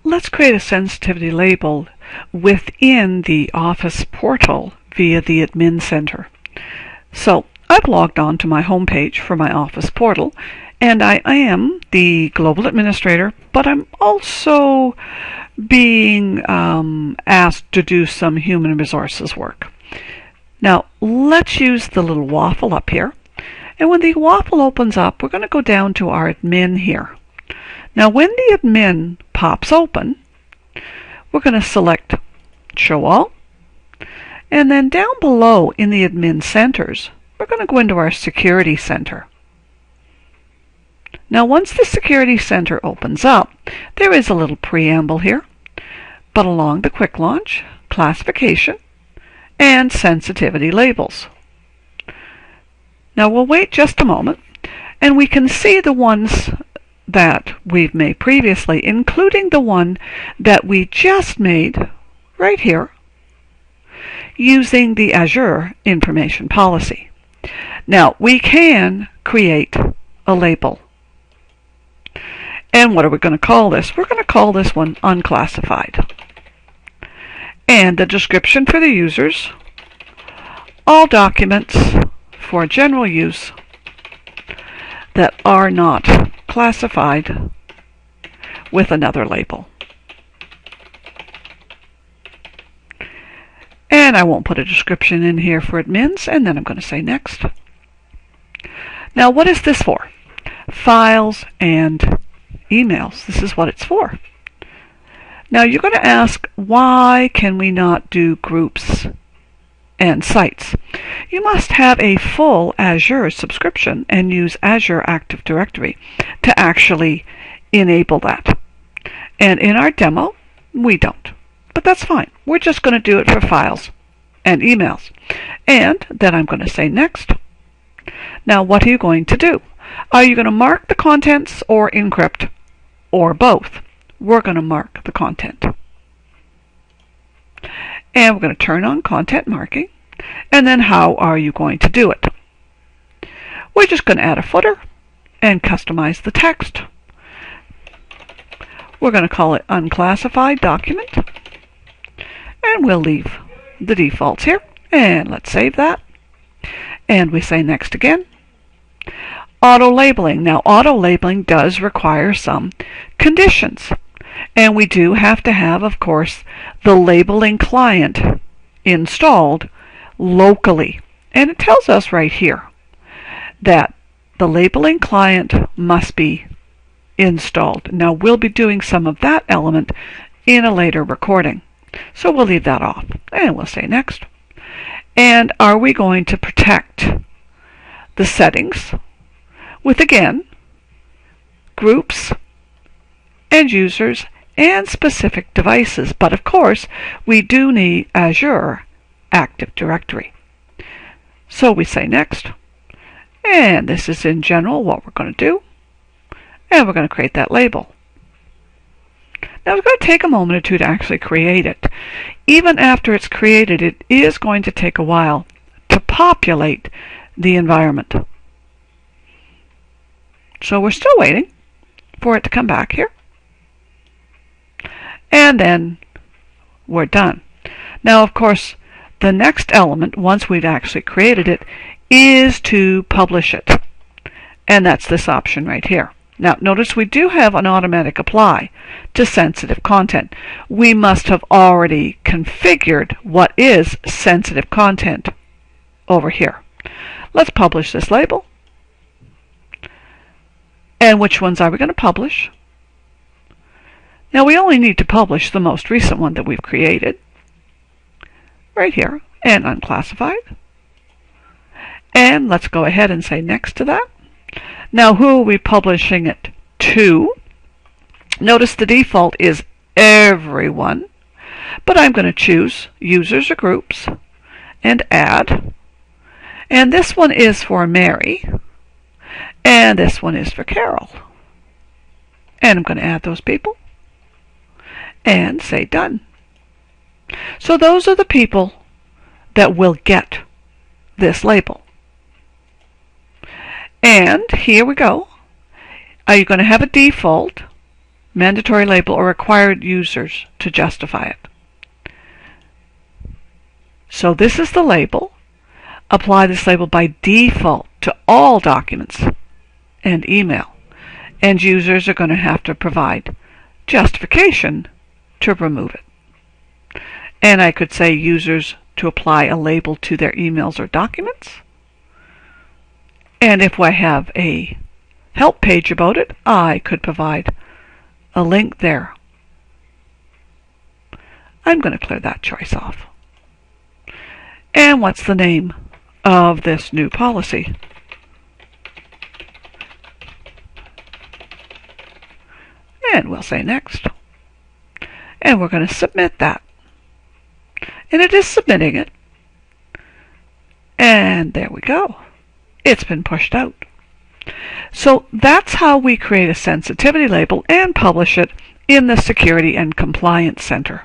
let's create a sensitivity label within the Office portal via the Admin Center. So I've logged on to my home page for my Office portal, and I am the Global Administrator, but I'm also being asked to do some human resources work. Now let's use the little waffle up here, and when the waffle opens up, we're going to go down to our admin here. Now when the admin pops open, we're going to select Show All, and then down below in the Admin Centers, we're going to go into our Security Center. Now once the Security Center opens up, there is a little preamble here, but along the Quick Launch, Classification, and Sensitivity Labels. Now we'll wait just a moment, and we can see the ones that we've made previously, including the one that we just made right here using the Azure Information Policy. Now we can create a label. And what are we going to call this? We're going to call this one Unclassified. And the description for the users: all documents for general use that are not classified with another label. And I won't put a description in here for admins, and then I'm going to say next. Now what is this for? Files and emails. This is what it's for. Now you're going to ask, why can we not do groups and sites? You must have a full Azure subscription and use Azure Active Directory to actually enable that. And in our demo, we don't. But that's fine. We're just going to do it for files and emails. And then I'm going to say next. Now what are you going to do? Are you going to mark the contents or encrypt, or both? We're going to mark the content. And we're going to turn on content marking. And then how are you going to do it? We're just going to add a footer and customize the text. We're going to call it Unclassified Document. And we'll leave the defaults here. And let's save that. And we say next again. Auto-labeling. Now auto-labeling does require some conditions. And we do have to have, of course, the labeling client installed locally. And it tells us right here that the labeling client must be installed. Now we'll be doing some of that element in a later recording. So we'll leave that off. And we'll say next. And are we going to protect the settings with, again, groups and users and specific devices? But of course, we do need Azure Active Directory. So we say next. And this is in general what we're going to do. And we're going to create that label. Now it's going to take a moment or two to actually create it. Even after it's created, it is going to take a while to populate the environment. So we're still waiting for it to come back here. And then we're done. Now, of course, the next element, once we've actually created it, is to publish it. And that's this option right here. Now, notice we do have an automatic apply to sensitive content. We must have already configured what is sensitive content over here. Let's publish this label. And which ones are we going to publish? Now, we only need to publish the most recent one that we've created. Right here, and Unclassified. And let's go ahead and say next to that. Now, who are we publishing it to? Notice the default is everyone, but I'm going to choose users or groups and add. And this one is for Mary, and this one is for Carol. And I'm going to add those people and say done. So those are the people that will get this label. And here we go. Are you going to have a default mandatory label or required users to justify it. So this is the label. Apply this label by default to all documents and email. And users are going to have to provide justification to remove it. And I could say users to apply a label to their emails or documents. And if I have a help page about it, I could provide a link there. I'm going to clear that choice off. And what's the name of this new policy? And we'll say next. And we're going to submit that. And it is submitting it. And there we go. It's been pushed out. So that's how we create a sensitivity label and publish it in the Security and Compliance Center.